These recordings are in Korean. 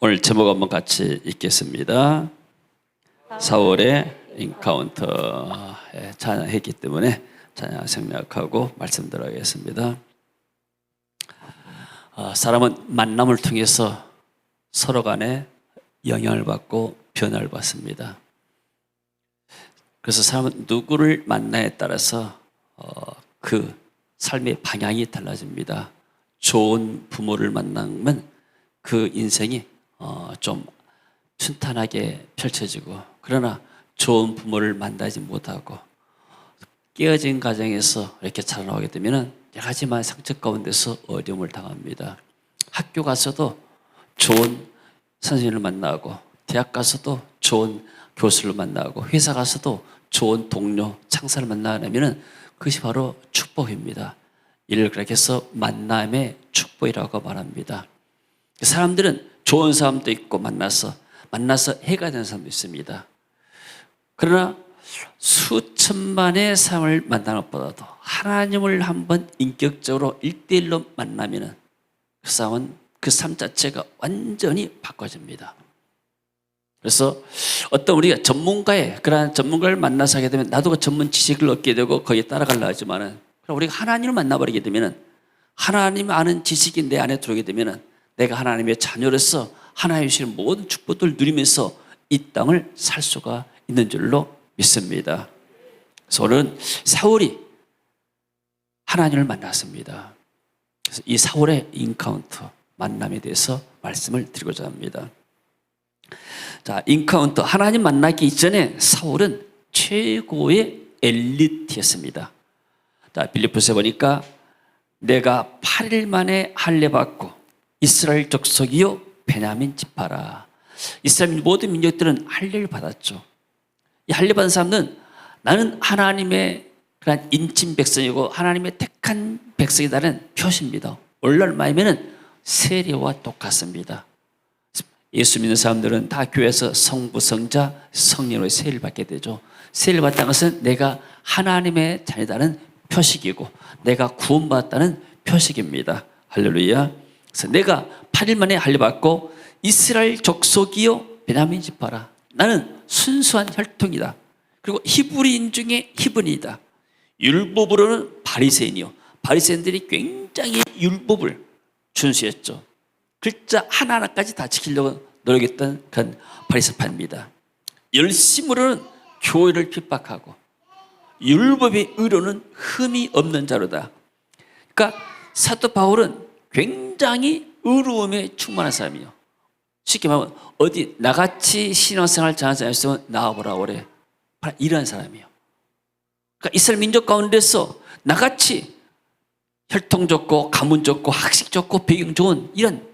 오늘 제목 한번 같이 읽겠습니다. 사울의 인카운터. 찬양했기 때문에 찬양 생략하고 말씀 들어가겠습니다. 사람은 만남을 통해서 서로 간에 영향을 받고 변화를 받습니다. 그래서 사람은 누구를 만나에 따라서 그 삶의 방향이 달라집니다. 좋은 부모를 만나면 그 인생이 좀 순탄하게 펼쳐지고, 그러나 좋은 부모를 만나지 못하고 깨어진 가정에서 이렇게 자라나오게 되면 여러 가지만 상처 가운데서 어려움을 당합니다. 학교 가서도 좋은 선생님을 만나고, 대학 가서도 좋은 교수를 만나고, 회사 가서도 좋은 동료, 창사를 만나면 그것이 바로 축복입니다. 이를 그렇게 해서 만남의 축복이라고 말합니다. 사람들은 좋은 사람도 있고 만나서 해가 되는 사람도 있습니다. 그러나 수천만의 사람을 만나는 것보다도 하나님을 한번 인격적으로 1대1로 만나면 그 사람은 그 삶 자체가 완전히 바꿔집니다. 그래서 어떤 우리가 그러한 전문가를 만나서 하게 되면 나도 그 전문 지식을 얻게 되고 거기에 따라가려 하지만은, 우리가 하나님을 만나버리게 되면은 하나님 아는 지식이 내 안에 들어오게 되면은 내가 하나님의 자녀로서 하나님의 주시는 모든 축복들을 누리면서 이 땅을 살 수가 있는 줄로 믿습니다. 그래서 오늘은 사울이 하나님을 만났습니다. 그래서 이 사울의 인카운터, 만남에 대해서 말씀을 드리고자 합니다. 자, 인카운터, 하나님 만나기 이전에 사울은 최고의 엘리트였습니다. 자, 빌립보서에 보니까 내가 8일 만에 할례받고 이스라엘 족속이요 베냐민 지파라. 이스라엘 모든 민족들은 할례를 받았죠. 이 할례 받은 사람은 나는 하나님의 그런 인친 백성이고 하나님의 택한 백성이라는 표시입니다. 오늘날 말하면 세례와 똑같습니다. 예수 믿는 사람들은 다 교회에서 성부, 성자, 성령으로 세례를 받게 되죠. 세례를 받다는 것은 내가 하나님의 자녀다는 표식이고 내가 구원받았다는 표식입니다. 할렐루야. 그래서 내가 8일 만에 할례받고 이스라엘 족속이요 베냐민 지파라. 나는 순수한 혈통이다. 그리고 히브리인 중에 히브리이다. 율법으로는 바리새인이요. 바리새인들이 굉장히 율법을 준수했죠. 글자 하나하나까지 다 지키려고 노력했던 그런 바리새파입니다. 열심으로는 교회를 핍박하고 율법의 의로는 흠이 없는 자로다. 그러니까 사도 바울은 굉장히 의로움에 충만한 사람이에요. 쉽게 말하면 어디 나같이 신앙생활 잘하는 사람이 있으면 나와보라 그래. 이런 사람이에요. 그러니까 이스라엘 민족 가운데서 나같이 혈통 좋고 가문 좋고 학식 좋고 배경 좋은 이런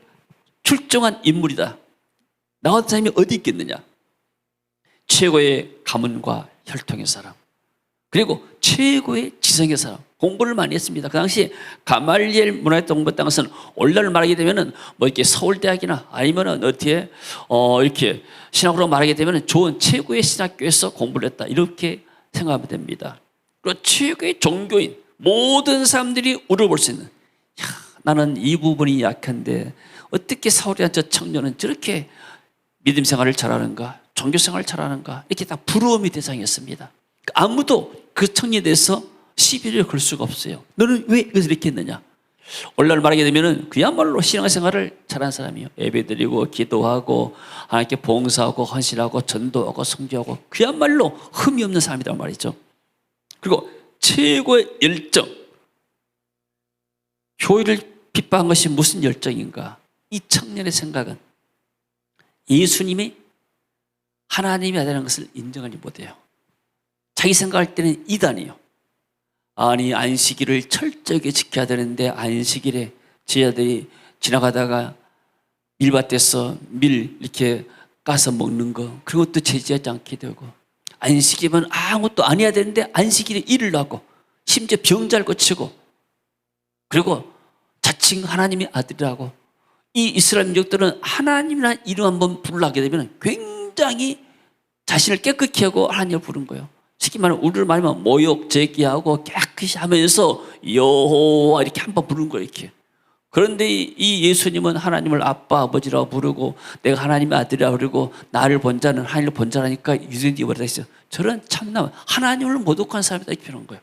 출중한 인물이다. 나 같은 사람이 어디 있겠느냐. 최고의 가문과 혈통의 사람, 그리고 최고의 지성의 사람, 공부를 많이 했습니다. 그 당시 가말리엘 문화에 공부했다는 것은 오늘날 말하게 되면은 뭐 이렇게 서울대학이나 아니면은 어떻게 이렇게 신학으로 말하게 되면은 좋은 최고의 신학교에서 공부를 했다, 이렇게 생각하면 됩니다. 그리고 최고의 종교인, 모든 사람들이 우러볼 수 있는, 나는 이 부분이 약한데 어떻게 사울이란 저 청년은 저렇게 믿음 생활을 잘하는가, 종교 생활을 잘하는가, 이렇게 다 부러움의 대상이었습니다. 아무도 그 청년에 대해서 시비를 걸 수가 없어요. 너는 왜 이것을 이렇게 했느냐. 오늘날 말하게 되면은 그야말로 신앙생활을 잘하는 사람이에요. 예배드리고 기도하고 하나님께 봉사하고 헌신하고 전도하고 성교하고 그야말로 흠이 없는 사람이란 말이죠. 그리고 최고의 열정, 교회를 핍박한 것이 무슨 열정인가. 이 청년의 생각은 예수님이 하나님이 아니라는 것을 인정하지 못해요. 자기 생각할 때는 이단이에요. 아니, 안식일을 철저하게 지켜야 되는데 안식일에 제자들이 지나가다가 밀밭에서 밀 이렇게 까서 먹는 거, 그런 것도 제지하지 않게 되고, 안식일은 아무것도 안 해야 되는데 안식일에 일을 하고 심지어 병자를 고치고, 그리고 자칭 하나님의 아들이라고. 이 이스라엘 민족들은 하나님이라는 이름 한번 부르게 되면 굉장히 자신을 깨끗이 하고 하나님을 부른 거예요. 쉽게 말하면 우리를 말하면 모욕 제기하고 깨끗이 하면서 여호와 이렇게 한번 부르는 거예요. 이렇게 그런데 이 예수님은 하나님을 아빠, 아버지라고 부르고 내가 하나님의 아들이라고 부르고 나를 본 자는 하나님을 본 자라니까 유대인들이 뭐라 했어요? 저런 참나 하나님을 모독한 사람이다 이렇게 표현한 거예요.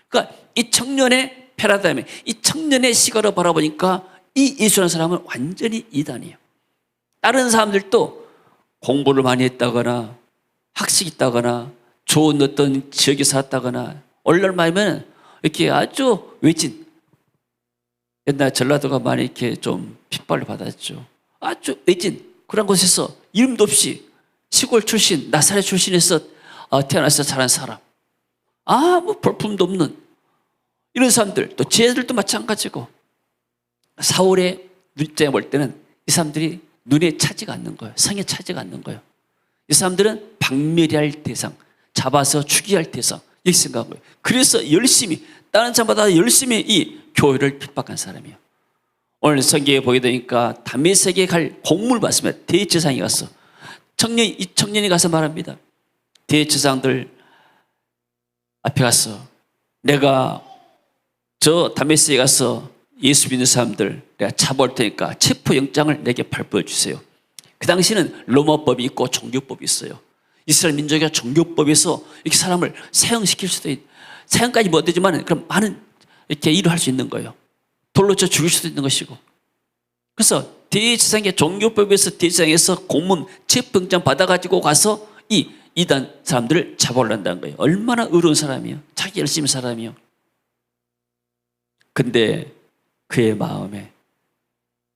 그러니까 이 청년의 패러다임에 이 청년의 시각으로 바라보니까 이 예수라는 사람은 완전히 이단이에요. 다른 사람들도 공부를 많이 했다거나 학식이 있다거나 좋은 어떤 지역에 살았다거나 얼마면 이렇게 아주 외진, 옛날 전라도가 많이 이렇게 좀 핏발을 받았죠. 아주 외진 그런 곳에서 이름도 없이 시골 출신, 나사렛 출신에서 태어나서 자란 사람, 아무 볼품도 없는 이런 사람들, 또 제자들도 마찬가지고 사울의 눈째 볼 때는 이 사람들이 눈에 차지가 않는 거예요. 성에 차지가 않는 거예요. 이 사람들은 박멸할 대상, 잡아서 죽여야 할 대상 이렇게 생각한 거예요. 그래서 열심히 다른 사람보다 열심히 이 교회를 핍박한 사람이에요. 오늘 성경에 보게 되니까 다메섹에 갈 공문을 받습니다. 대제사장이 가서 이 청년이 가서 말합니다. 대제사장들 앞에 가서 내가 저 다메섹에 가서 예수 믿는 사람들 내가 잡아올 테니까 체포영장을 내게 발부해 주세요. 그 당시는 로마법이 있고 종교법이 있어요. 이스라엘 민족의 종교법에서 이렇게 사람을 사형시킬 수도 사형까지 못 되지만 그럼 많은 이렇게 일을 할 수 있는 거예요. 돌로 쳐 죽일 수도 있는 것이고. 그래서 대제사장의 종교법에서 대제사장에서 공문 체포영장 받아가지고 가서 이 이단 사람들을 잡아올란다는 거예요. 얼마나 의로운 사람이에요. 자기 열심히 사람이요. 근데 그의 마음에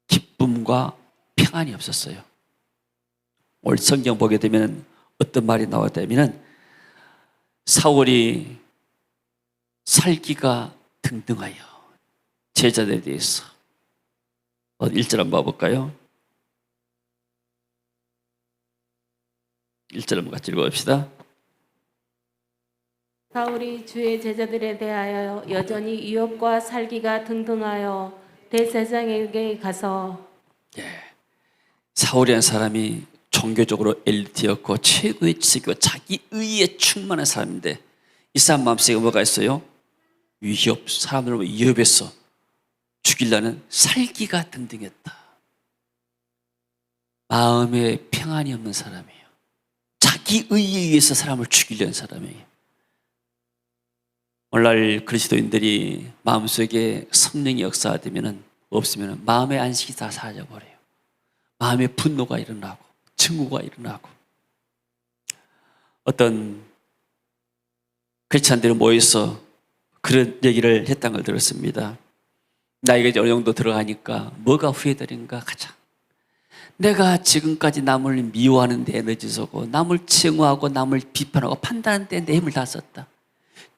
기쁨과 평안이 없었어요. 오늘 성경 보게 되면 어떤 말이 나왔다면 사울이 살기가 등등하여 제자들에 대해서 1절 한번 봐볼까요? 1절 한번 같이 읽어봅시다. 사울이 주의 제자들에 대하여 여전히 유업과 살기가 등등하여 대제사장에게 가서 사울이라는 사람이 종교적으로 엘리트였고 최고의 지식이고 자기 의에 충만한 사람인데 이 사람 마음속에 뭐가 있어요? 위협, 사람들을 위협해서 죽이려는 살기가 등등했다. 마음에 평안이 없는 사람이에요. 자기 의에 의해서 사람을 죽이려는 사람이에요. 오늘날 그리스도인들이 마음속에 성령의 역사가 없으면 마음의 안식이 다 사라져버려요. 마음의 분노가 일어나고 증오가 일어나고 어떤 크리스찬들이 모여서 그런 얘기를 했다는 걸 들었습니다. 나이가 이제 어느 정도 들어가니까 뭐가 후회되는가 가장 내가 지금까지 남을 미워하는 데 에너지 쏘고 남을 증오하고 남을 비판하고 판단하는 데 내 힘을 다 썼다.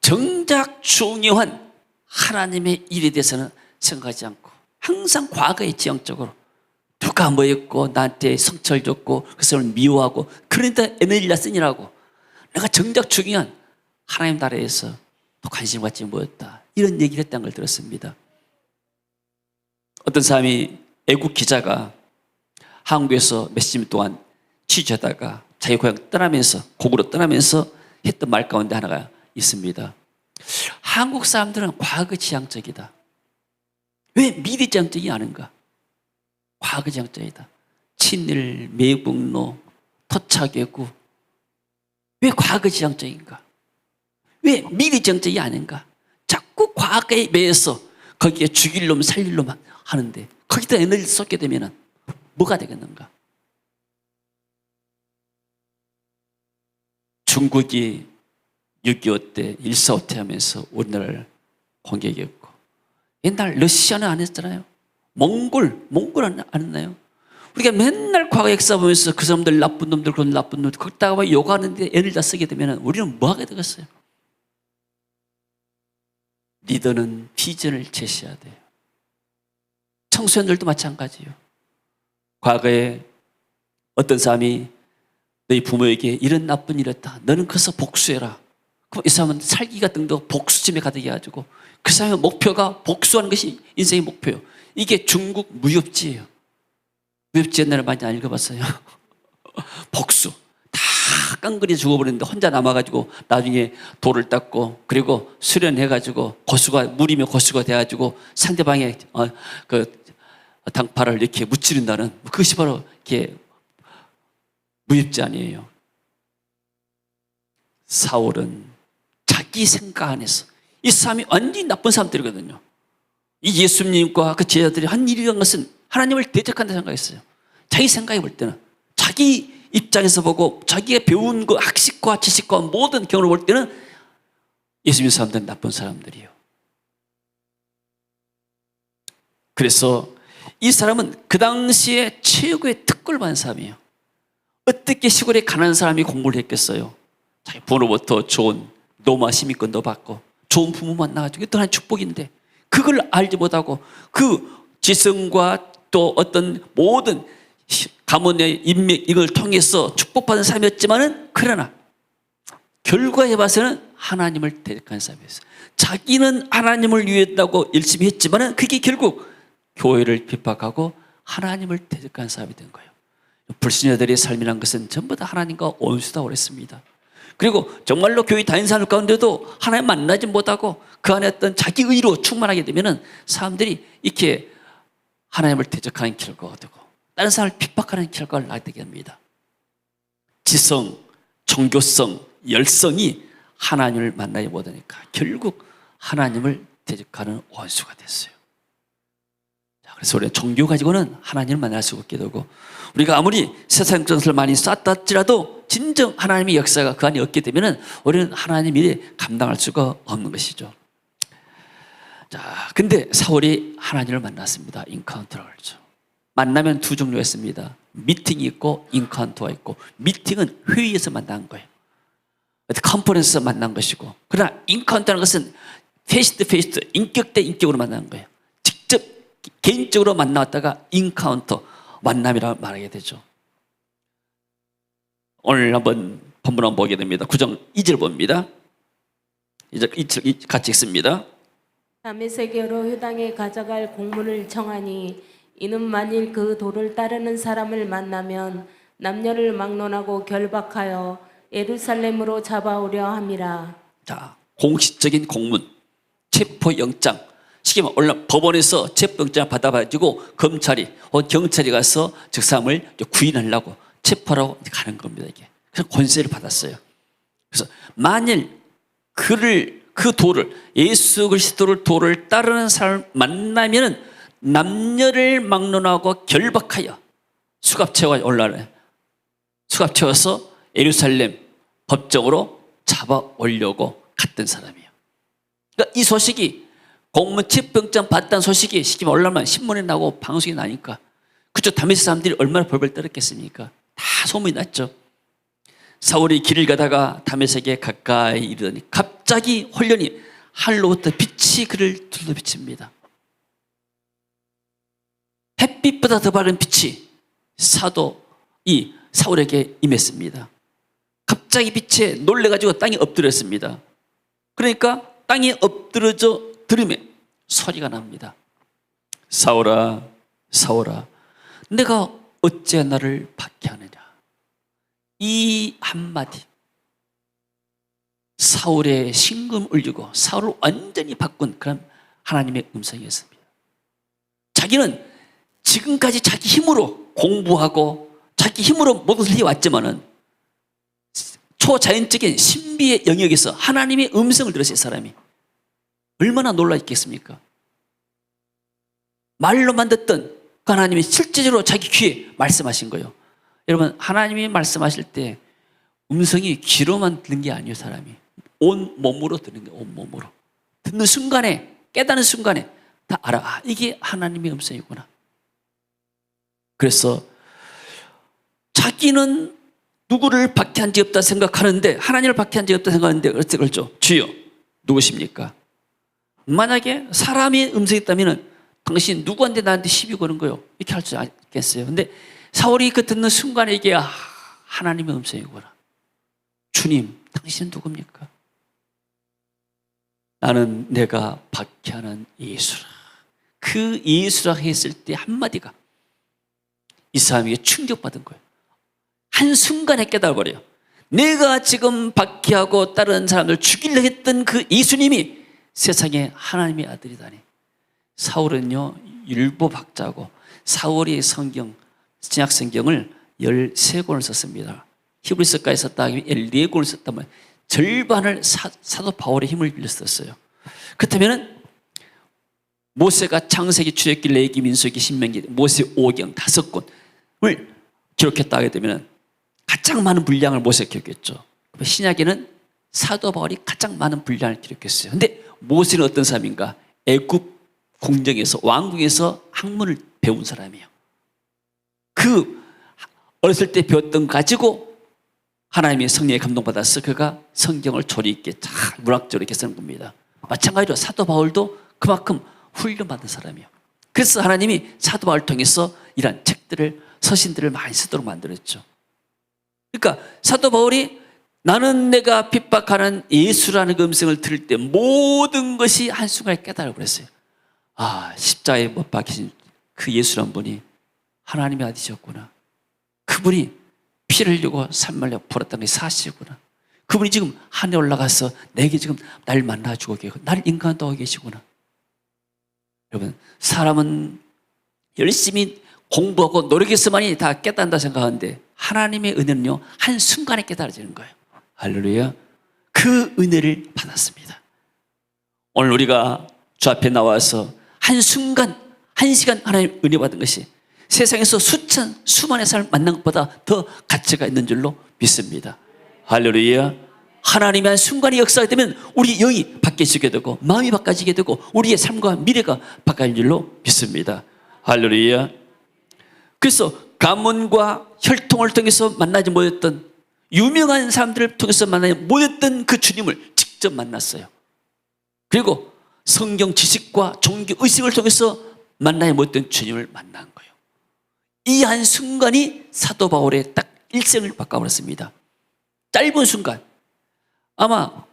정작 중요한 하나님의 일에 대해서는 생각하지 않고 항상 과거에 지향적으로 누가 뭐 했고 나한테 성철 줬고 그 사람을 미워하고 그러니까 에너지를 쓰니라고 내가 정작 중요한 하나님 나라에서 또 관심 갖지 못했다. 이런 얘기를 했다는 걸 들었습니다. 어떤 사람이 애국 기자가 한국에서 몇십 년 동안 취재하다가 자기 고향 떠나면서 고국으로 떠나면서 했던 말 가운데 하나가 있습니다. 한국 사람들은 과거 지향적이다. 왜 미래 지향적이 아닌가? 과거 지향적이다. 친일, 매국노, 토착외구 왜 과거 지향적인가? 왜 미래 지향적이 아닌가? 자꾸 과거에 매여서 거기에 죽일 놈 살릴 놈 하는데 거기다 에너지를 쏟게 되면 뭐가 되겠는가? 중국이 6.25 때 일사후퇴 하면서 우리나라를 공격했고 옛날 러시아는 안 했잖아요. 몽골 안 했나요? 우리가 맨날 과거 역사 보면서 그 사람들 나쁜 놈들 그런 나쁜 놈들 거기다가 욕하는데 애를 다 쓰게 되면 우리는 뭐 하게 되겠어요? 리더는 비전을 제시해야 돼요. 청소년들도 마찬가지예요. 과거에 어떤 사람이 너희 부모에게 이런 나쁜 일을 했다. 너는 커서 복수해라. 그럼 이 사람은 살기가 등등 복수심에 가득 해가지고 그 사람의 목표가 복수하는 것이 인생의 목표예요. 이게 중국 무협지예요. 무협지 옛날에 많이 안 읽어봤어요. 복수. 다 깡그리 죽어버리는데 혼자 남아가지고 나중에 돌을 닦고 그리고 수련해가지고 고수가 물이면 고수가 돼가지고 상대방의 당파를 이렇게 무찌른다는 그것이 바로 이렇게 무협지 아니에요. 사울은 자기 생각 안에서 이 사람이 완전히 나쁜 사람들이거든요. 이 예수님과 그 제자들이 한 일이란 것은 하나님을 대적한다 생각했어요. 자기 생각에 볼 때는 자기 입장에서 보고 자기가 배운 그 학식과 지식과 모든 경험을 볼 때는 예수님 사람들은 나쁜 사람들이에요. 그래서 이 사람은 그 당시에 최고의 특권을 받은 사람이에요. 어떻게 시골에 가난한 사람이 공부를 했겠어요? 자기 부모로부터 좋은 노마 시민권도 받고 좋은 부모 만나가지고 또 하나의 축복인데 그걸 알지 못하고 그 지성과 또 어떤 모든 가문의 인맥 이걸 통해서 축복받은 사람이었지만은 그러나 결과에 봐서는 하나님을 대적한 사람이었어요. 자기는 하나님을 위했다고 열심히 했지만은 그게 결국 교회를 핍박하고 하나님을 대적한 사람이 된 거예요. 불신자들의 삶이란 것은 전부 다 하나님과 원수다고 그랬습니다. 그리고 정말로 교회 다니는 사람 가운데도 하나님 만나지 못하고 그 안에 어떤 자기 의로 충만하게 되면은 사람들이 이렇게 하나님을 대적하는 결과가 되고 다른 사람을 핍박하는 결과를 낳게 됩니다. 지성, 종교성, 열성이 하나님을 만나지 못하니까 결국 하나님을 대적하는 원수가 됐어요. 그래서 우리가 종교 가지고는 하나님을 만날 수 없게 되고 우리가 아무리 세상 것을 많이 쌓았지라도 진정 하나님의 역사가 그 안에 없게 되면 우리는 하나님 일에 감당할 수가 없는 것이죠. 자, 근데 사울이 하나님을 만났습니다. 인카운터라고 그러죠. 만나면 두 종류가 있습니다. 미팅이 있고 인카운터가 있고 미팅은 회의에서 만난 거예요. 컨퍼런스에서 만난 것이고 그러나 인카운터라는 것은 페이스 투 페이스 인격 대 인격으로 만나는 거예요. 직접 개인적으로 만나왔다가 인카운터 만남이라고 말하게 되죠. 오늘 한번 본문 한번 보게 됩니다. 9장 2절 봅니다. 이제 같이 읽습니다. 다메섹으로 회당에 가져갈 공문을 청하니 이는 만일 그 도를 따르는 사람을 만나면 남녀를 막론하고 결박하여 예루살렘으로 잡아오려 함이라. 자, 공식적인 공문, 체포영장. 쉽게 말하면 법원에서 체포영장을 받아가지고 검찰이 혹은 경찰이 가서 저 사람을 구인하려고 체포하라고 가는 겁니다. 이게. 그래서 권세를 받았어요. 그래서 만일 그 도를 예수 그리스도를 도를 따르는 사람을 만나면은 남녀를 막론하고 결박하여 수갑 채워 올라래. 수갑 채워서 예루살렘 법정으로 잡아 오려고 갔던 사람이에요. 그러니까 이 소식이 공문 체포영장 받다는 소식이 쉽게 올라면 신문에 나고 방송에 나니까 그쪽 다메섹 사람들이 얼마나 벌벌 떨었겠습니까? 다 소문이 났죠. 사울이 길을 가다가 다메섹에 가까이 이르더니 갑자기 홀련히 하늘로부터 빛이 그를 둘러비칩니다. 햇빛보다 더 밝은 빛이 이 사울에게 임했습니다. 갑자기 빛에 놀래가지고 땅에 엎드렸습니다. 그러니까 땅에 엎드러져 들으며 소리가 납니다. 사울아, 사울아, 내가 어찌 나를 박해하느냐. 이 한마디 사울의 심금 울리고 사울을 완전히 바꾼 그런 하나님의 음성이었습니다. 자기는 지금까지 자기 힘으로 공부하고 자기 힘으로 모든 것을 해왔지만은 초자연적인 신비의 영역에서 하나님의 음성을 들었어요. 사람이 얼마나 놀라 있겠습니까? 말로만 듣던 그 하나님이 실제적으로 자기 귀에 말씀하신 거예요. 여러분, 하나님이 말씀하실 때 음성이 귀로만 듣는 게 아니에요. 사람이 온 몸으로 듣는 거예요. 온 몸으로 듣는 순간에, 깨닫는 순간에 다 알아. 아, 이게 하나님의 음성이구나. 그래서 자기는 누구를 박해한 적이 없다 생각하는데, 하나님을 박해한 적이 없다 생각하는데 어떻게 그러죠? 주여 누구십니까? 만약에 사람의 음성이 있다면 당신 누구한테 나한테 시비 거는 거요? 이렇게 할 수 있겠어요. 근데 사울이 그 듣는 순간에 이게 하나님의 음성이구나. 주님, 당신은 누굽니까? 나는 내가 박해하는 예수라. 그 예수라 했을 때 한마디가 이 사람에게 충격받은 거예요. 한순간에 깨달아버려요. 내가 지금 박해하고 다른 사람들 죽이려 했던 그 예수님이 세상에 하나님의 아들이다니. 사울은요 율법학자고 사울이 신약 성경을 13권을 썼습니다. 히브리서까지 썼다 하면 14권을 썼다면 절반을 사도 바울의 힘을 빌려 썼어요. 그렇다면 모세가 창세기, 출애굽기, 레위기, 민수기, 신명기, 모세 5경 5권을 기록했다 하게 되면 가장 많은 분량을 모세가 기록했죠. 신약에는 사도 바울이 가장 많은 분량을 기록했어요. 근데 모세는 어떤 사람인가? 애굽 궁정에서, 왕궁에서 학문을 배운 사람이에요. 그 어렸을 때 배웠던 거 가지고 하나님의 성령에 감동받아서 그가 성경을 조리 있게 잘 문학적으로 이렇게 쓰는 겁니다. 마찬가지로 사도 바울도 그만큼 훈련받은 사람이에요. 그래서 하나님이 사도 바울을 통해서 이런 책들을, 서신들을 많이 쓰도록 만들었죠. 그러니까 사도 바울이 나는 내가 핍박하는 예수라는 그 음성을 들을 때 모든 것이 한순간에 깨달아버렸어요. 아, 십자가에 못 박히신 그 예수란 분이 하나님의 아들이셨구나. 그분이 피를 흘리고 산말려 벌었다는 게 사실이구나. 그분이 지금 하늘에 올라가서 내게 지금 날 만나주고 계시고 나를 인간도 하고 계시구나. 여러분, 사람은 열심히 공부하고 노력해서만이 다 깨닫는다 생각하는데 하나님의 은혜는요, 한순간에 깨달아지는 거예요. 할렐루야. 그 은혜를 받았습니다. 오늘 우리가 주 앞에 나와서 한순간, 한 시간 하나님 은혜 받은 것이 세상에서 수만의 사람을 만난 것보다 더 가치가 있는 줄로 믿습니다. 할렐루야. 하나님의 한 순간의 역사가 되면 우리 영이 바뀌어지게 되고 마음이 바꿔지게 되고 우리의 삶과 미래가 바뀔 줄로 믿습니다. 할렐루야. 그래서 가문과 혈통을 통해서 만나지 못했던 유명한 사람들을 통해서 만나지 못했던 그 주님을 직접 만났어요. 그리고 성경 지식과 종교 의식을 통해서 만나지 못했던 주님을 만난 거예요. 이 한 순간이 사도 바울의 딱 일생을 바꿔버렸습니다. 짧은 순간, 아마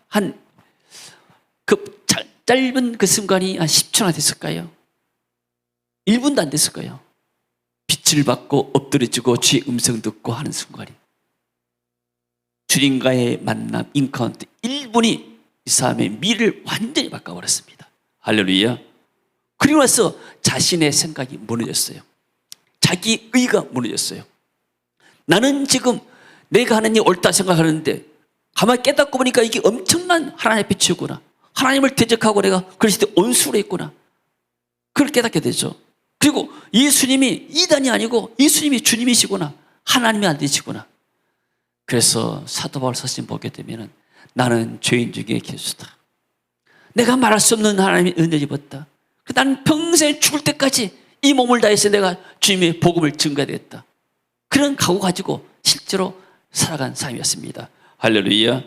짧은 그 순간이 한 10초나 됐을까요? 1분도 안 됐을 거예요. 빛을 받고 엎드려지고 주의 음성 듣고 하는 순간이, 주님과의 만남, 인카운트 1분이 이 사람의 미래를 완전히 바꿔버렸습니다. 할렐루야. 그리고 나서 자신의 생각이 무너졌어요. 자기 의가 무너졌어요. 나는 지금 내가 하는 일 옳다 생각하는데 가만히 깨닫고 보니까 이게 엄청난 하나님의 빛이구나. 하나님을 대적하고 내가 그리스도 온수로 했구나. 그걸 깨닫게 되죠. 그리고 예수님이 이단이 아니고 예수님이 주님이시구나. 하나님의 아들이시구나. 그래서 사도 바울 서신 보게 되면 나는 죄인 중에 괴수다. 내가 말할 수 없는 하나님의 은혜를 입었다. 나는 평생 죽을 때까지 이 몸을 다해서 내가 주님의 복음을 증거하겠다. 그런 각오 가지고 실제로 살아간 사람이었습니다. 할렐루야.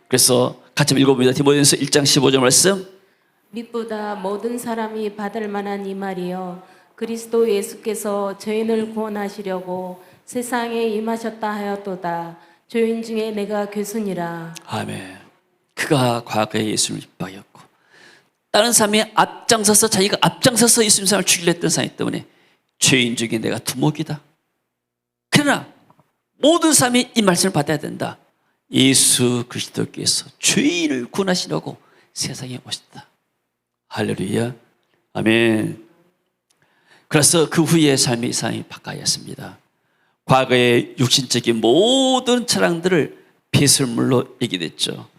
그래서 같이 읽어봅니다. 디모데전서 1장 15절 말씀. 빛보다 모든 사람이 받을 만한 이 말이요, 그리스도 예수께서 죄인을 구원하시려고 세상에 임하셨다 하였도다. 죄인 중에 내가 괴순이라. 아멘. 그가 과거에 예수를 핍박했고 다른 사람이 앞장서서 자기가 앞장서서 예수님 사람을 죽이려 했던 사람이기 때문에 죄인 중에 내가 두목이다. 그러나 모든 사람이 이 말씀을 받아야 된다. 예수 그리스도께서 죄인을 구원하시려고 세상에 오셨다. 할렐루야. 아멘. 그래서 그 후에 삶의 이상이 바뀌었습니다. 과거의 육신적인 모든 자랑들을 배설물로 얘기됐죠.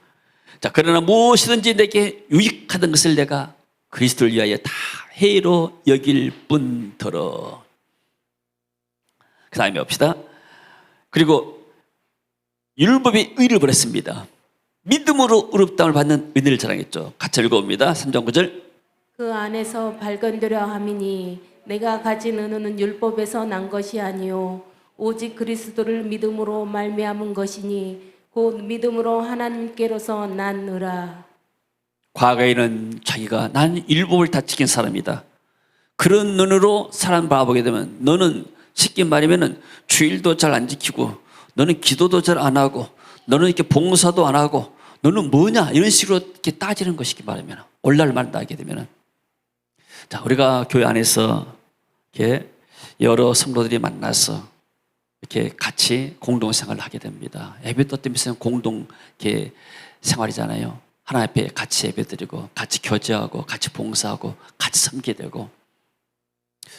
자, 그러나 무엇이든지 내게 유익하던 것을 내가 그리스도를 위하여 다 해로 여길 뿐더러. 그 다음에 봅시다. 그리고 율법의 의를 버렸습니다. 믿음으로 의롭다함을 받는 은혜를 자랑했죠. 같이 읽어봅니다. 3장 9절. 그 안에서 발견되려 함이니 내가 가진 은혜는 율법에서 난 것이 아니요 오직 그리스도를 믿음으로 말미암은 것이니 곧 믿음으로 하나님께로서 난 의라. 과거에는 자기가 난 율법을 다 지킨 사람이다. 그런 눈으로 사람 바라보게 되면 너는 쉽게 말하면 주일도 잘 안 지키고 너는 기도도 잘 안 하고 너는 이렇게 봉사도 안 하고 너는 뭐냐 이런 식으로 이렇게 따지는 것이 말하면 오늘날 따게 되면, 자, 우리가 교회 안에서 이렇게 여러 성도들이 만나서 이렇게 같이 공동생활을 하게 됩니다. 예배도 때문에 공동 이렇게 생활이잖아요. 하나님 앞에 같이 예배드리고 같이 교제하고 같이 봉사하고 같이 섬기게 되고,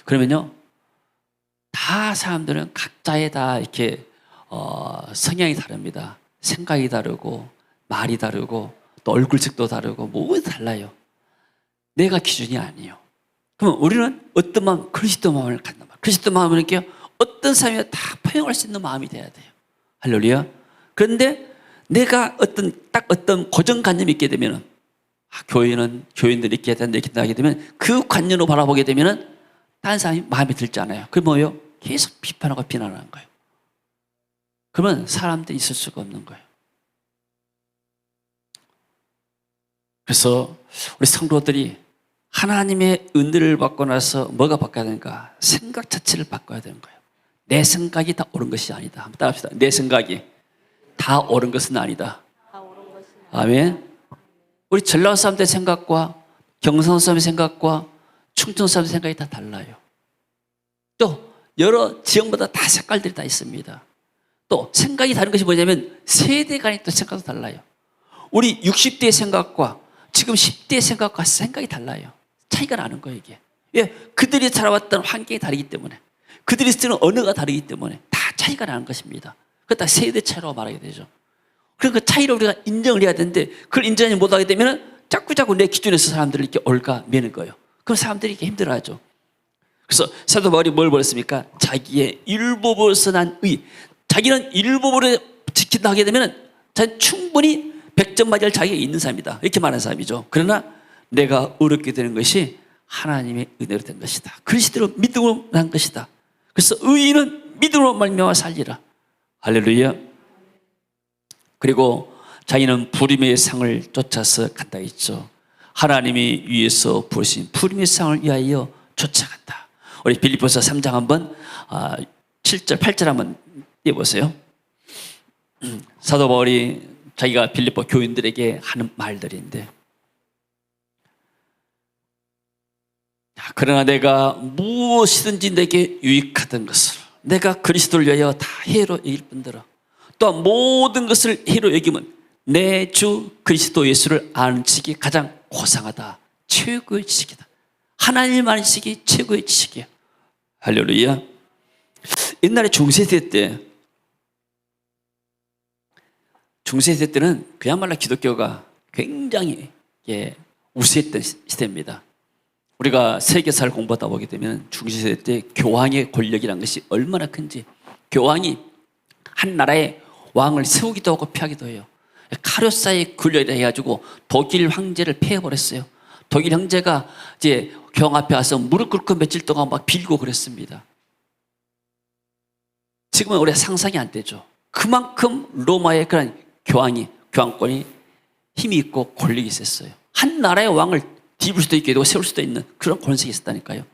그러면요 다 사람들은 각자의 다 이렇게 성향이 다릅니다. 생각이 다르고 말이 다르고 또 얼굴색도 다르고 모두 달라요. 내가 기준이 아니에요. 그러면 우리는 어떤 마음, 그리스도 마음을 갖는 마음. 그리스도 마음은 이렇게 어떤 사람이 다 포용할 수 있는 마음이 돼야 돼요. 할렐루야. 그런데 내가 어떤 고정관념이 있게 되면은, 교인들이 있게 된다, 이렇게 하게 되면 그 관념으로 바라보게 되면은 다른 사람이 마음에 들지 않아요. 그럼 뭐예요? 계속 비판하고 비난하는 거예요. 그러면 사람들이 있을 수가 없는 거예요. 그래서 우리 성도들이 하나님의 은혜를 받고 나서 뭐가 바뀌어야 되는가? 생각 자체를 바꿔야 되는 거예요. 내 생각이 다 옳은 것이 아니다. 한번 따라합시다. 내 생각이 다 옳은 것은 아니다. 아멘. 우리 전라도 사람들의 생각과 경상 사람의 생각과 충청 사람의 생각이 다 달라요. 또 여러 지역마다 다 색깔들이 다 있습니다. 또 생각이 다른 것이 뭐냐면 세대 간의 또 생각도 달라요. 우리 60대의 생각과 지금 10대의 생각과 생각이 달라요. 차이가 나는 거예요, 이게. 왜? 그들이 살아왔던 환경이 다르기 때문에, 그들이 쓰는 언어가 다르기 때문에 다 차이가 나는 것입니다. 그걸 다 세대 차이라고 말하게 되죠. 그럼 그 차이를 우리가 인정을 해야 되는데, 그걸 인정하지 못하게 되면 자꾸자꾸 내 기준에서 사람들을 이렇게 얽어매는 거예요. 그럼 사람들이 이렇게 힘들어하죠. 그래서 사도 바울이 뭘 버렸습니까? 자기의 율법으로서 난 의. 자기는 율법으로 지킨다 하게 되면 자기는 충분히 100점 맞을 자격이 있는 사람이다, 이렇게 말하는 사람이죠. 그러나 내가 어렵게 되는 것이 하나님의 은혜로 된 것이다. 그리스도로 믿음으로 난 것이다. 그래서 의인은 믿음으로 말미암아 살리라. 할렐루야. 그리고 자기는 부름의 상을 쫓아서 간다 했죠. 하나님이 위에서 부르신 부름의 상을 위하여 쫓아간다. 우리 빌립보서 3장 한번 7절 8절 한번 띄워보세요. 사도 바울이 자기가 빌립보 교인들에게 하는 말들인데, 그러나 내가 무엇이든지 내게 유익하던 것을 내가 그리스도를 위하여 다 해로 여길 뿐더러 또한 모든 것을 해로 여기면 내 주 그리스도 예수를 아는 지식이 가장 고상하다. 최고의 지식이다. 하나님 아는 지식이 최고의 지식이야. 할렐루야. 옛날에 중세시대 때는 그야말로 기독교가 굉장히 우세했던 시대입니다. 우리가 세계사를 공부하다 보게 되면 중세시대 때 교황의 권력이라는 것이 얼마나 큰지, 교황이 한 나라의 왕을 세우기도 하고 폐하기도 해요. 카료사의 권력이라 해가지고 독일 황제를 폐해버렸어요. 독일 형제가 이제 교황 앞에 와서 무릎 꿇고 며칠 동안 막 빌고 그랬습니다. 지금은 우리가 상상이 안 되죠. 그만큼 로마의 그런 교황권이 힘이 있고 권력이 있었어요. 한 나라의 왕을 뒤집을 수도 있게 되고 세울 수도 있는 그런 권세가 있었다니까요.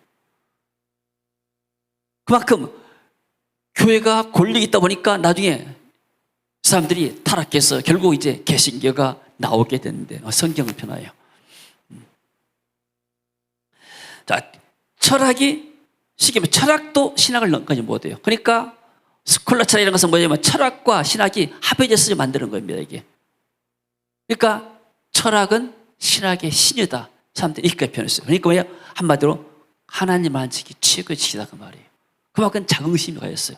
그만큼 교회가 권력이 있다 보니까 나중에 사람들이 타락해서 결국 이제 개신교가 나오게 됐는데, 성경을 펴놔요. 자, 철학이 쉽게 말하면 철학도 신학을 넘까지 못해요. 그러니까 스콜라 철학이라는 것은 뭐냐면 철학과 신학이 합해져서 만드는 겁니다, 이게. 그러니까 철학은 신학의 신유다. 사람들이 이렇게 표현했어요. 그러니까 뭐냐? 한마디로 하나님 안지기 최고의 지키다, 그 말이에요. 그만큼 자긍심이 가졌어요.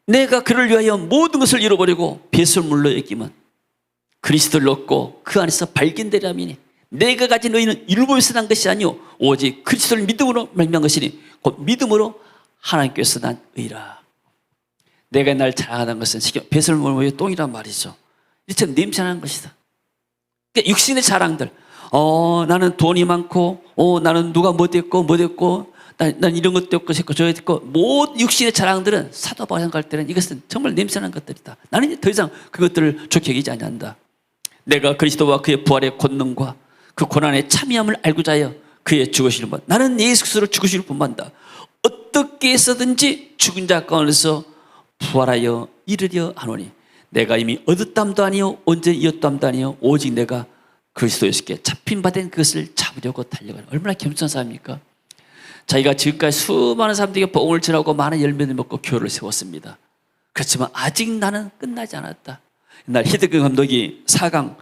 내가 그를 위하여 모든 것을 잃어버리고 배설물로 여기면 그리스도를 얻고 그 안에서 발견되리라미니 내가 가진 의는 율법에서 난 것이 아니오 오직 그리스도를 믿음으로 말미암은 것이니 곧 믿음으로 하나님께서 난 의라. 내가 날 자랑하는 것은 배설물의 똥이란 말이죠. 이처럼 냄새나는 것이다. 그러니까 육신의 자랑들, 나는 돈이 많고, 나는 누가 뭐 됐고 난 이런 것도 있고 저거 있고, 모든 육신의 자랑들은 사도 바울이 생각할 때는 이것은 정말 냄새나는 것들이다. 나는 이제 더 이상 그것들을 좋게 여기지 아니한다. 내가 그리스도와 그의 부활의 권능과 그 고난의 참여함을 알고자 하여 그의 죽으시는 분, 나는 예수 그리스도를 죽으시는 분만다. 어떻게 해서든지 죽은 자 가운데서 부활하여 이르려 하노니 내가 이미 얻었담도 아니요 온전히 이었담도 아니요 오직 내가 그리스도 예수께 잡힌 바 된 그것을 잡으려고 달려가는. 얼마나 겸손한 사람입니까? 자기가 지금까지 수많은 사람들에게 복음을 전하고 많은 열매를 먹고 교회를 세웠습니다. 그렇지만 아직 나는 끝나지 않았다. 옛날 히드크 감독이 4강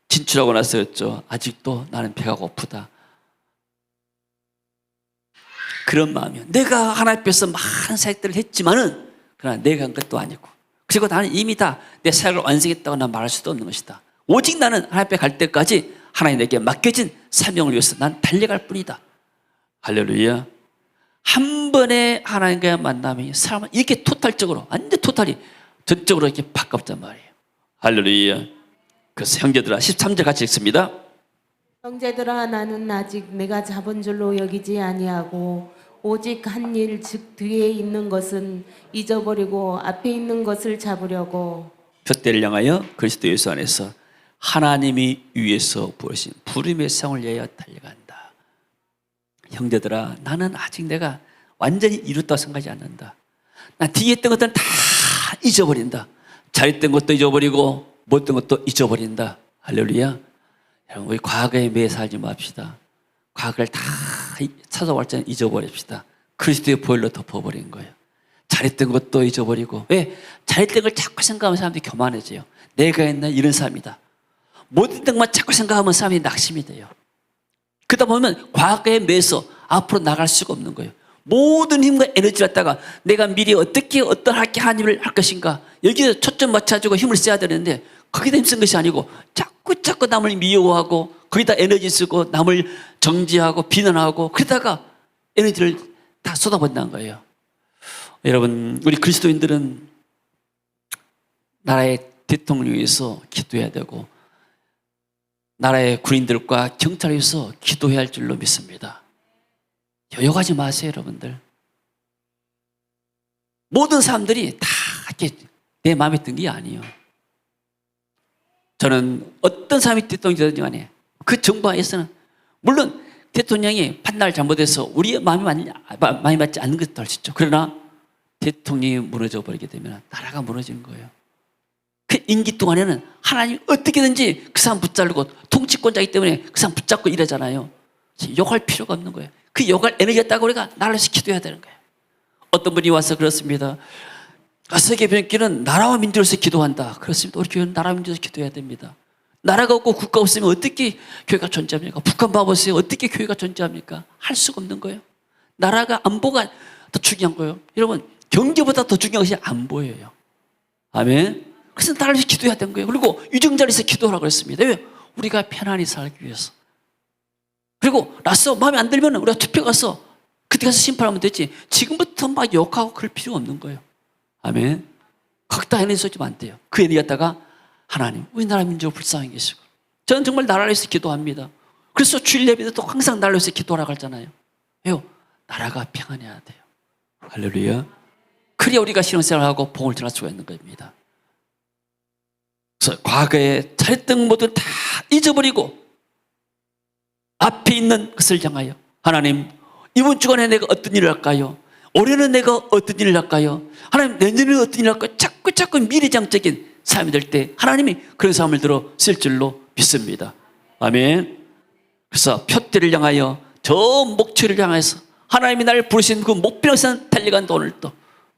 진출하고 나서였죠. 아직도 나는 배가 고프다. 그런 마음이요. 내가 하나님 앞에서 많은 사역들을 했지만은 그러나 내가 한 것도 아니고, 그리고 나는 이미 다 내 사역을 완성했다고 난 말할 수도 없는 것이다. 오직 나는 하나님 앞에 갈 때까지 하나님에게 맡겨진 사명을 위해서 난 달려갈 뿐이다. 할렐루야. 한 번의 하나님과의 만남이 사람을 이렇게 토탈적으로, 완전 토탈이 전적으로 이렇게 바꿨단 말이에요. 할렐루야. 그래서 형제들아, 13절 같이 읽습니다. 형제들아, 나는 아직 내가 잡은 줄로 여기지 아니하고 오직 한 일, 즉 뒤에 있는 것은 잊어버리고 앞에 있는 것을 잡으려고 푯대를 향하여 그리스도 예수 안에서 하나님이 위에서 부르신 부름의 상을 위하여 달려간다. 형제들아, 나는 아직 내가 완전히 이뤘다고 생각하지 않는다. 나 뒤에 있던 것들은 다 잊어버린다. 잘했던 것도 잊어버리고 못했던 것도 잊어버린다. 할렐루야. 여러분, 우리 과거에 매여 살지 맙시다. 과거를 다 찾아올 때는 잊어버립시다. 그리스도의 보혈로 덮어버린 거예요. 잘했던 것도 잊어버리고. 왜? 잘했던 걸 자꾸 생각하면 사람들이 교만해져요. 내가 했나? 이런 사람이다. 못했던 것만 자꾸 생각하면 사람이 낙심이 돼요. 그러다 보면 과거에 매서 앞으로 나갈 수가 없는 거예요. 모든 힘과 에너지를 갖다가 내가 미리 어떻게 어떠하게 하나님을 할 것인가, 여기에 초점 맞춰주고 힘을 써야 되는데 거기다 힘쓴 것이 아니고 자꾸 남을 미워하고 거기다 에너지 쓰고 남을 정지하고 비난하고 그러다가 에너지를 다 쏟아붓는 거예요. 여러분, 우리 그리스도인들은 나라의 대통령을 위해서 기도해야 되고 나라의 군인들과 경찰을 위해서 기도해야 할 줄로 믿습니다. 여여가지 마세요, 여러분들. 모든 사람들이 다 이렇게 내 마음에 든 게 아니에요. 저는 어떤 사람이 대통령이 되든지 간에 그 정부 안에서는 물론 대통령이 판단을 잘못해서 우리의 마음이 맞지 않는 것도 할 수 있죠. 그러나 대통령이 무너져 버리게 되면 나라가 무너지는 거예요. 그 임기 동안에는 하나님 어떻게든지 그 사람 붙잡고, 통치권자이기 때문에 그 사람 붙잡고 이러잖아요. 욕할 필요가 없는 거예요. 그 욕할 에너지가 있다고 우리가 나라를 위해서 기도해야 되는 거예요. 어떤 분이 와서 그렇습니다. 세계 변기는 나라와 민주를 위해서 기도한다. 그렇습니다. 우리 교회는 나라와 민주를 위해서 기도해야 됩니다. 나라가 없고 국가 없으면 어떻게 교회가 존재합니까? 북한 봐보세요. 어떻게 교회가 존재합니까? 할 수가 없는 거예요. 나라가 안보가 더 중요한 거예요. 여러분, 경제보다 더 중요한 것이 안보예요. 아멘. 그래서 나라를 위해서 기도해야 되는 거예요. 그리고 유정자를 위해서 기도하라고 그랬습니다. 왜? 우리가 편안히 살기 위해서. 그리고 나서 마음에 안 들면 우리가 투표 가서 그때 가서 심판하면 되지. 지금부터 막 욕하고 그럴 필요가 없는 거예요. 아멘. 거기다 에너지 쏟으면 안 돼요. 그 에너지 갖다가 하나님, 우리나라 민족을 불쌍히 계시고. 저는 정말 나라를 위해서 기도합니다. 그래서 주일 예배 때도 항상 나라를 위해서 기도하라고 하잖아요. 왜요? 나라가 평안해야 돼요. 할렐루야. 그래야 우리가 신앙생활하고 복을 전할 수가 있는 겁니다. 그래서 과거에 잘했던 모든 다 잊어버리고 앞에 있는 것을 향하여 하나님, 이번 주간에 내가 어떤 일을 할까요? 올해는 내가 어떤 일을 할까요? 하나님, 내년에는 어떤 일을 할까요? 자꾸 미래장적인 삶이 될 때 하나님이 그런 삶을 들어 쓸 줄로 믿습니다. 아멘. 그래서 표대를 향하여 저 목표를 향해서 하나님이 나를 부르신 그 목표에서 달려간다. 오늘도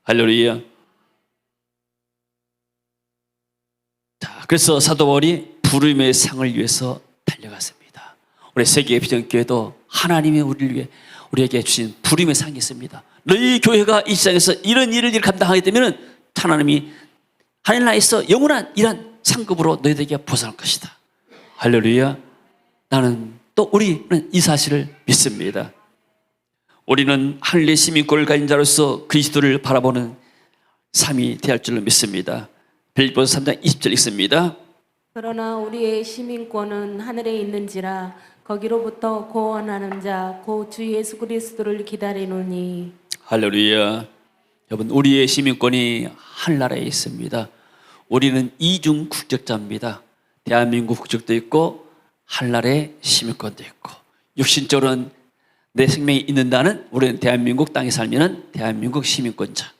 할렐루야. 자, 그래서 사도 바울이 부름의 상을 위해서 달려갔습니다. 우리 세계 비전교회도 하나님이 우리를 위해 우리에게 주신 부름의 상이 있습니다. 너희 교회가 이 세상에서 이런 일을 감당하게 되면 하나님이 하늘나라에서 영원한 이런 상급으로 너희들에게 보상할 것이다. 할렐루야. 나는 또 우리는 이 사실을 믿습니다. 우리는 하늘의 시민권을 가진 자로서 그리스도를 바라보는 삶이 되할 줄로 믿습니다. 빌립보서 3장 20절 읽습니다. 그러나 우리의 시민권은 하늘에 있는지라 거기로부터 구원하는 자 곧 주 예수 그리스도를 기다리노니. 할렐루야. 여러분, 우리의 시민권이 하늘나라에 있습니다. 우리는 이중 국적자입니다. 대한민국 국적도 있고 하늘나라의 시민권도 있고, 육신적으로는 내 생명이 있는다는 우리는 대한민국 땅에 살면은 대한민국 시민권자,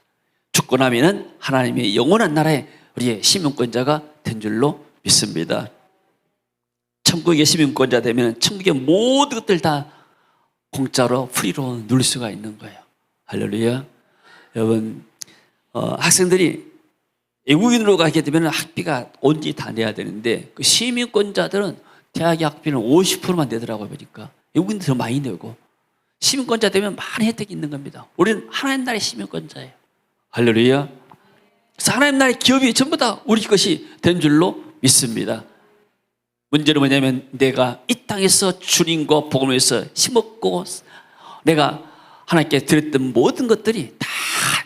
죽고 나면은 하나님의 영원한 나라에 우리의 시민권자가 된 줄로 믿습니다. 천국의 시민권자 되면 천국의 모든 것들 다 공짜로 프리로 누릴 수가 있는 거예요. 할렐루야. 여러분, 학생들이 외국인으로 가게 되면 학비가 온전히 다 내야 되는데 그 시민권자들은 대학의 학비는 50%만 내더라고요. 보니까 외국인들 더 많이 내고, 시민권자 되면 많은 혜택이 있는 겁니다. 우리는 하나님 나라의 시민권자예요. 할렐루야. 그래서 하나님 나라의 기업이 전부 다 우리 것이 된 줄로 믿습니다. 문제는 뭐냐면 내가 이 땅에서 주님과 복음을 위해서 힘없고 내가 하나님께 드렸던 모든 것들이 다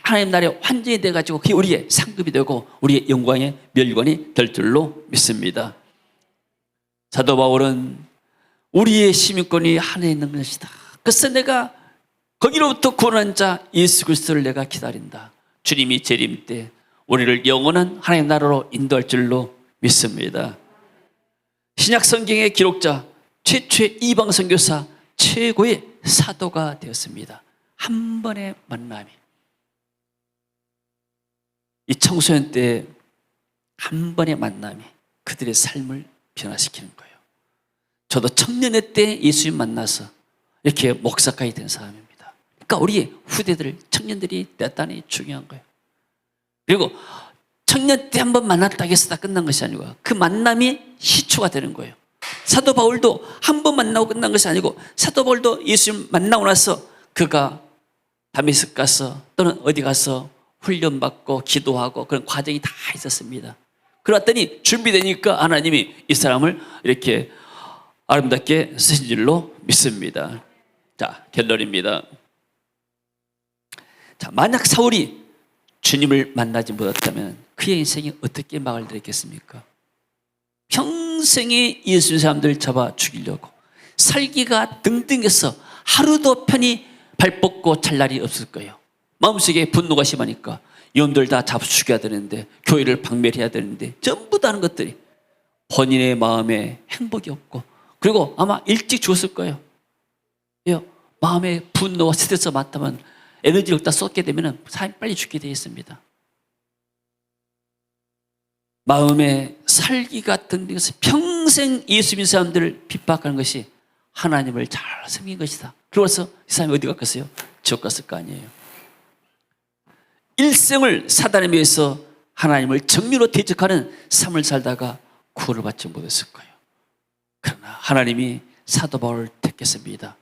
하나님 나라의 환전이 돼가지고 그게 우리의 상급이 되고 우리의 영광의 멸관이 될 줄로 믿습니다. 사도 바울은 우리의 시민권이 하늘에 있는 것이다. 그래서 내가 거기로부터 구원한 자 예수 그리스도를 내가 기다린다. 주님이 재림 때 우리를 영원한 하나님 나라로 인도할 줄로 믿습니다. 신약 성경의 기록자 최초의 이방 선교사 최고의 사도가 되었습니다. 한 번의 만남이 이 청소년 때 한 번의 만남이 그들의 삶을 변화시키는 거예요. 저도 청년의 때 예수님 만나서 이렇게 목사까지 된 사람입니다. 그러니까 우리 후대들 청년들이 대단히 중요한 거예요. 그리고 청년 때 한 번 만났다 해서 다 끝난 것이 아니고 그 만남이 시초가 되는 거예요. 사도 바울도 한 번 만나고 끝난 것이 아니고 사도 바울도 예수님 만나고 나서 그가 다메섹 가서 또는 어디 가서 훈련받고 기도하고 그런 과정이 다 있었습니다. 그랬더니 준비되니까 하나님이 이 사람을 이렇게 아름답게 쓰신 줄로 믿습니다. 자, 결론입니다. 자, 만약 사울이 주님을 만나지 못했다면 그의 인생이 어떻게 막을 내렸겠습니까? 평생에 예수 사람들 잡아 죽이려고 살기가 등등해서 하루도 편히 발 뻗고 잘 날이 없을 거예요. 마음속에 분노가 심하니까 영들 다 잡아 죽여야 되는데 교회를 박멸해야 되는데 전부 다 하는 것들이 본인의 마음에 행복이 없고 그리고 아마 일찍 죽었을 거예요. 마음에 분노와 스트레스가 많다면 에너지를 다 쏟게 되면 사람이 빨리 죽게 되어 있습니다. 마음에 살기가 등등해서 평생 예수 믿는 사람들을 핍박하는 것이 하나님을 잘 섬긴 것이다. 그래서 이 사람이 어디 갔겠어요? 지옥 갔을 거 아니에요. 일생을 사단에 의해서 하나님을 정리로 대적하는 삶을 살다가 구원을 받지 못했을 거예요. 그러나 하나님이 사도 바울을 택했습니다.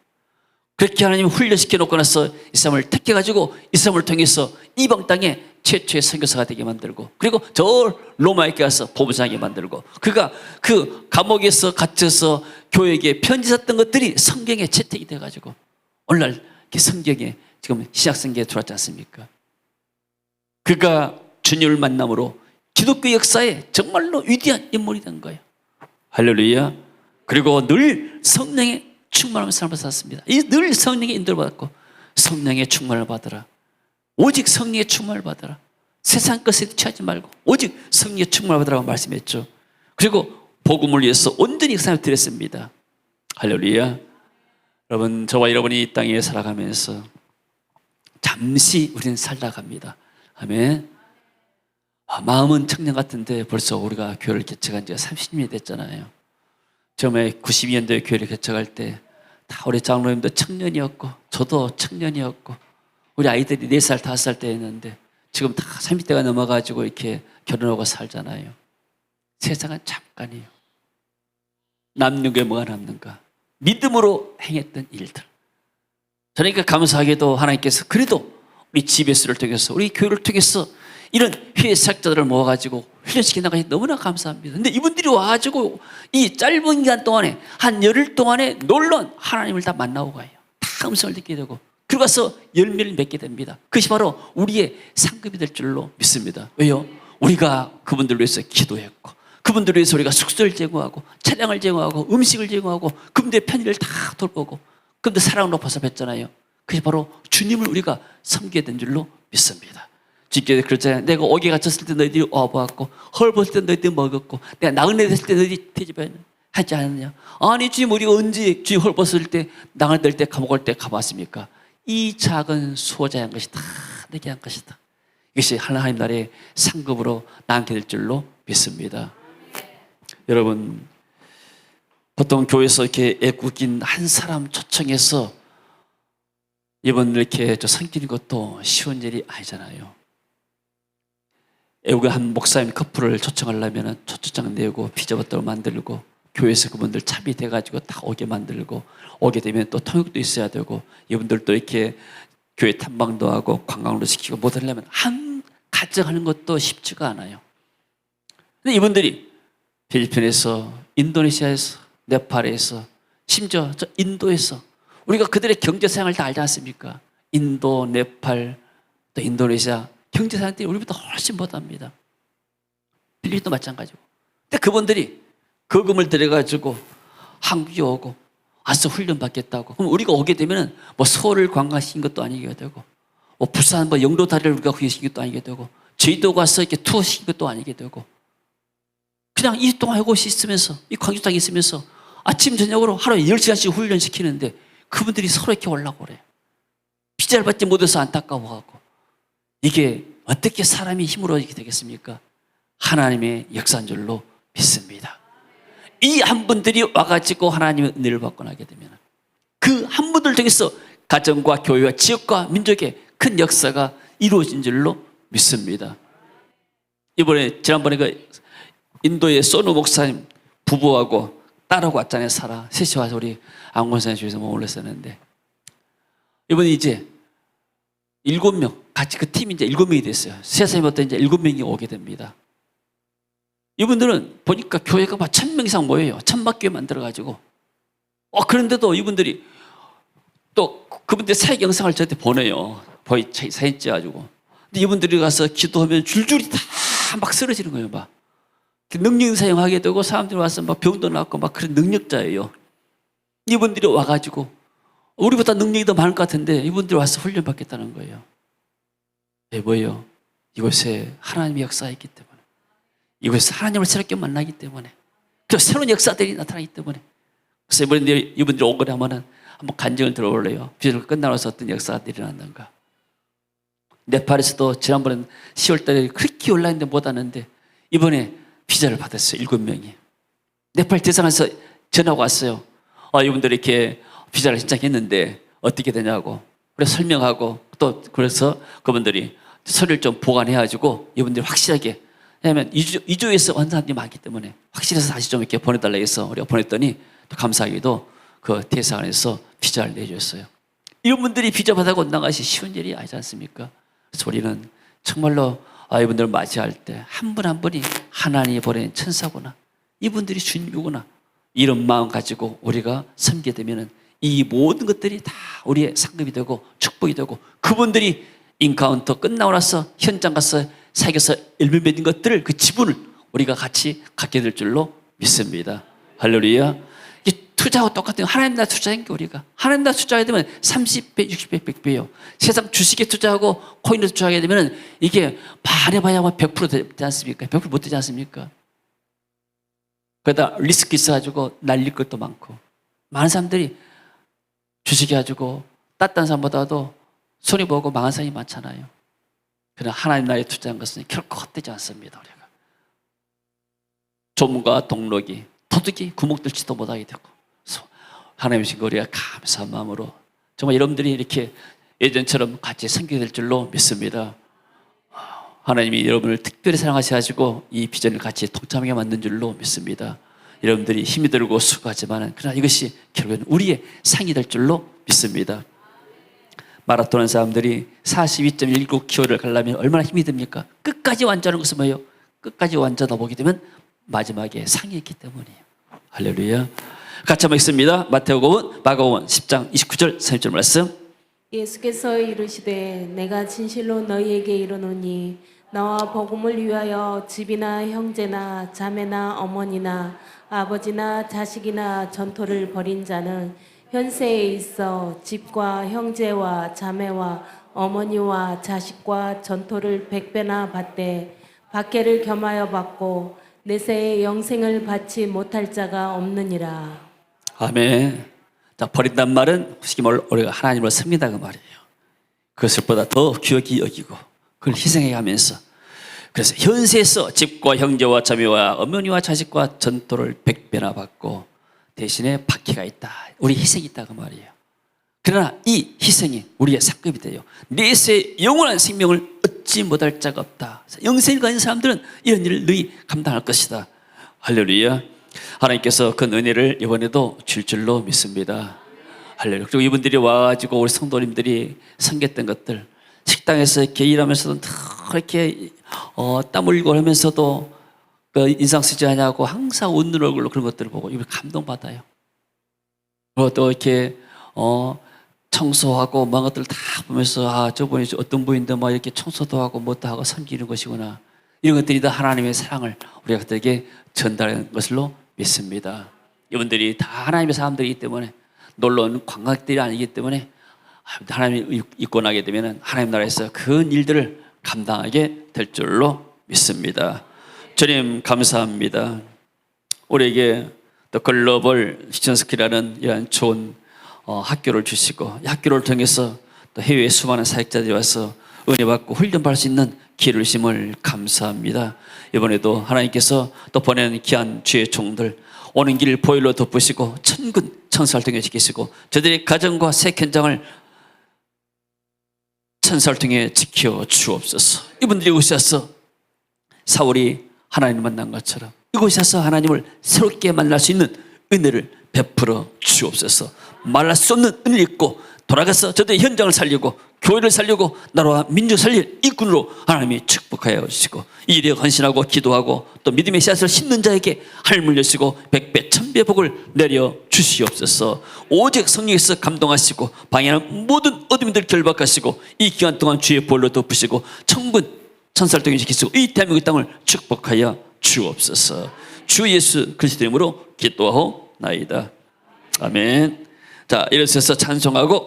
그렇게 하나님이 훈련시켜 놓고 나서 이 사람을 택해가지고 이 사람을 통해서 이방 땅에 최초의 선교사가 되게 만들고 그리고 저 로마에 가서 보부장하게 만들고 그가 그 감옥에서 갇혀서 교회에게 편지 썼던 것들이 성경에 채택이 돼가지고 오늘날 성경에 지금 신약성경에 들어왔지 않습니까? 그가 주님을 만남으로 기독교 역사에 정말로 위대한 인물이 된 거예요. 할렐루야. 그리고 늘 성령의 충만한 삶을 살았습니다. 늘 성령의 인도를 받았고 성령의 충만을 받으라. 오직 성령의 충만을 받으라. 세상 것에 취하지 말고 오직 성령의 충만을 받으라고 말씀했죠. 그리고 복음을 위해서 온전히 그 삶을 드렸습니다. 할렐루야. 여러분, 저와 여러분이 이 땅에 살아가면서 잠시 우리는 살다갑니다. 아멘. 마음은 청년 같은데 벌써 우리가 교회를 개척한 지가 30년이 됐잖아요. 처음에 92년도에 교회를 개척할 때 다 우리 장로님도 청년이었고 저도 청년이었고 우리 아이들이 4살, 5살 때였는데 지금 다 30대가 넘어가지고 이렇게 결혼하고 살잖아요. 세상은 잠깐이에요. 남는 게 뭐가 남는가? 믿음으로 행했던 일들. 그러니까 감사하게도 하나님께서 그래도 우리 지배수를 통해서 우리 교회를 통해서 이런 회의 사역자들을 모아가지고 훈련시켜 나가니 너무나 감사합니다. 근데 이분들이 와가지고 이 짧은 기간 동안에 한 열흘 동안에 놀라운 하나님을 다 만나고 가요. 다 음성을 듣게 되고 그리고 가서 열매를 맺게 됩니다. 그것이 바로 우리의 상급이 될 줄로 믿습니다. 왜요? 우리가 그분들을 위해서 기도했고 그분들을 위해서 우리가 숙소를 제공하고 차량을 제공하고 음식을 제공하고 그분들의 편의를 다 돌보고 그분들 사랑을 높아서 뵀잖아요. 그것이 바로 주님을 우리가 섬기게 된 줄로 믿습니다. 주님께서 그랬잖아요. 내가 옥에 갇혔을 때 너희들이 와보았고 헐벗을 때 너희들이 먹었고 내가 나그네 됐을 때 너희들이 대접하지 않았느냐. 아니 주님, 우리가 언제 주님 헐벗을 때 나그네 될 때 감옥 올 때 가봤습니까? 이 작은 수호자의 한 것이 다 내게 한 것이다. 이것이 하나님 나라의 상급으로 남게 될 줄로 믿습니다. 여러분, 보통 교회에서 이렇게 애국인 한 사람 초청해서 이번 이렇게 섬기는 것도 쉬운 일이 아니잖아요. 애국의 한 목사님 커플을 초청하려면 초청장 내고 비자부터 만들고 교회에서 그분들 참여돼가지고 다 오게 만들고, 오게 되면 또 통역도 있어야 되고, 이분들도 이렇게 교회 탐방도 하고 관광도 시키고 뭐 하려면 한 가정 하는 것도 쉽지가 않아요. 근데 이분들이 필리핀에서, 인도네시아에서, 네팔에서, 심지어 저 인도에서, 우리가 그들의 경제상을 다 알지 않습니까? 인도, 네팔, 또 인도네시아 경제상들이 우리보다 훨씬 못합니다. 필리핀도 마찬가지고. 근데 그분들이 거금을 들여가지고 한국에 오고 와서 훈련 받겠다고. 그럼 우리가 오게 되면은 뭐 서울을 관광시킨 것도 아니게 되고, 뭐 부산 뭐 영도 다리를 우리가 구경시킨 것도 아니게 되고, 제주도 가서 이렇게 투어 시킨 것도 아니게 되고, 그냥 이 동안 이곳이 있으면서, 이 광주장에 있으면서 아침 저녁으로 하루에 10시간씩 훈련시키는데 그분들이 서로 이렇게 오려고 그래요. 비자를 받지 못해서 안타까워하고. 이게 어떻게 사람이 힘으로 이렇게 되겠습니까? 하나님의 역사인 줄로 믿습니다. 이 한 분들이 와가지고 하나님의 은혜를 받고 나게 되면 그 한 분들 통해서 가정과 교회와 지역과 민족의 큰 역사가 이루어진 줄로 믿습니다. 지난번에 그 인도의 소노 목사님 부부하고 딸하고 왔잖아요. 셋이 와서 우리 안곤산 주에서 머물렀었는데, 이번에 이제 7명, 같이 그 팀이 이제 7명이 됐어요. 세상부터 이제 7명이 오게 됩니다. 이분들은 보니까 교회가 막 1000명 이상 모여요. 천막교회 만들어가지고. 그런데도 이분들이 또 그분들 사역 영상을 저한테 보내요. 사진 찍어가지고. 근데 이분들이 가서 기도하면 줄줄이 다 막 쓰러지는 거예요. 막. 능력 사용하게 되고, 사람들이 와서 막 병도 낫고 막 그런 능력자예요. 이분들이 와가지고 우리보다 능력이 더 많을 것 같은데 이분들이 와서 훈련 받겠다는 거예요. 왜 뭐예요? 이곳에 하나님의 역사가 있기 때문에, 이곳에서 하나님을 새롭게 만나기 때문에, 또 새로운 역사들이 나타나기 때문에. 그래서 이분들이 온 거래 하면은 한번 간증을 들어볼래요. 비전을 끝나서 어떤 역사가 일어났는가. 네팔에서도 지난번에 10월 달에 그렇게 올라있는데 못 왔는데 이번에 비자를 받았어요. 7명이. 네팔 대사관에서 전화가 왔어요. 이분들이 이렇게 비자를 신청했는데 어떻게 되냐고. 그래서 설명하고, 또 그래서 그분들이 서류를 좀 보관해가지고 이분들이 확실하게, 왜냐하면 이주에서 온 사람들이 많기 때문에 확실해서 다시 좀 이렇게 보내달라고 해서 우리가 보냈더니 또 감사하게도 그 대사관에서 비자를 내줬어요. 이런 분들이 비자 받아고 온다는 것이 쉬운 일이 아니지 않습니까? 그래서 우리는 정말로 이분들을 맞이할 때 한 분 한 분이 하나님이 보낸 천사구나, 이분들이 주님이구나, 이런 마음 가지고 우리가 섬기게 되면 이 모든 것들이 다 우리의 상급이 되고 축복이 되고, 그분들이 인카운터 끝나고 나서 현장 가서 사역에서 열매 맺은 것들을, 그 지분을 우리가 같이 갖게 될 줄로 믿습니다. 할렐루야. 투자하고 똑같은, 하나님 나라 투자한 게 우리가, 하나님 나라 투자하게 되면 30배, 60배, 100배요. 세상 주식에 투자하고 코인에 투자하게 되면 이게 말해봐야 100% 되지 않습니까? 100% 못 되지 않습니까? 그러다 리스크 있어가지고 날릴 것도 많고, 많은 사람들이 주식해 가지고 땄던 사람보다도 손해보고 망한 사람이 많잖아요. 그러나 하나님 나라에 투자한 것은 결코 헛되지 않습니다. 우리가 조문과 동록이, 도둑이 구멍 뚫지도 못하게 되고, 하나님 주신 거 우리가 감사한 마음으로 정말 여러분들이 이렇게 예전처럼 같이 섬기게 될 줄로 믿습니다. 하나님이 여러분을 특별히 사랑하셔가지고 이 비전을 같이 동참하게 만든 줄로 믿습니다. 여러분들이 힘이 들고 수고하지만 그러나 이것이 결국은 우리의 상이 될 줄로 믿습니다. 마라톤 하는 사람들이 42.19km를 가려면 얼마나 힘이 듭니까? 끝까지 완주하는 것은 뭐예요? 끝까지 완주하다 보게 되면 마지막에 상이 있기 때문이에요. 할렐루야. 같이 한번 읽습니다. 마가복음 10장 29절 30절 말씀. 예수께서 이르시되 내가 진실로 너희에게 이르노니 나와 복음을 위하여 집이나 형제나 자매나 어머니나 아버지나 자식이나 전토를 벌인 자는 현세에 있어 집과 형제와 자매와 어머니와 자식과 전토를 100배나 받되 박해를 겸하여 받고 내세에 영생을 받지 못할 자가 없느니라. 아멘. 자, 버린단 말은 솔직히 우리가 하나님을 섬긴다 그 말이에요. 그것을 보다 더 귀하게 여기고 그걸 희생해 가면서, 그래서 현세에서 집과 형제와 자매와 어머니와 자식과 전토를 100배나 받고 대신에 박해가 있다, 우리 희생이 있다 그 말이에요. 그러나 이 희생이 우리의 상급이 돼요. 내세 영원한 생명을 얻지 못할 자가 없다. 영생을 가진 사람들은 이런 일을 너희 감당할 것이다. 할렐루야. 하나님께서 그 은혜를 이번에도 줄 줄로 믿습니다. 할렐루야. 그리고 이분들이 와가지고 우리 성도님들이 섬겼던 것들, 식당에서 이렇게 일하면서도 이렇게 땀 흘리고 하면서도 그 인상 쓰지 않냐고 항상 웃는 얼굴로 그런 것들을 보고 이걸 감동받아요. 그리고 또 이렇게 청소하고 뭐 것들 다 보면서 아, 저분이 어떤 분인데 막 이렇게 청소도 하고 뭣도 하고 섬기는 것이구나. 이런 것들이 다 하나님의 사랑을 우리가 그들에게 전달하는 것으로 믿습니다. 이분들이 다 하나님의 사람들이기 때문에 놀러 온 관광객들이 아니기 때문에 하나님이 입고나게 되면 하나님 나라에서 그 일들을 감당하게 될 줄로 믿습니다. 주님 감사합니다. 우리에게 또 글로벌 시전스키라는 이러한 좋은 학교를 주시고 이 학교를 통해서 또 해외에 수많은 사역자들이 와서 은혜 받고 훈련받을 수 있는 기회를 주심을 감사합니다. 이번에도 하나님께서 또 보내는 귀한 주의 종들 오는 길 보혈로 덮으시고 천군 천사를 통해 지키시고 저들의 가정과 새 현장을 천사를 통해 지켜 주옵소서. 이분들이 오셔서 사울이 하나님을 만난 것처럼 이곳에서 하나님을 새롭게 만날 수 있는 은혜를 베풀어 주옵소서. 말할 수 없는 은혜를 입고 돌아가서 저들의 현장을 살리고 교회를 살리고 나라와 민족 살릴 일꾼으로 하나님이 축복하여 주시고 이 일에 헌신하고 기도하고 또 믿음의 씨앗을 심는 자에게 하늘 주시고 백배 천배 복을 내려 주시옵소서. 오직 성령에서 감동하시고 방해하는 모든 어둠들 결박하시고 이 기간 동안 주의 볼로 덮으시고 천군 천사를 통해 지키시고 이 대한민국 땅을 축복하여 주옵소서. 주 예수 그리스도 이름으로 기도하옵나이다. 아멘. 자, 이렇게 해서 찬송하고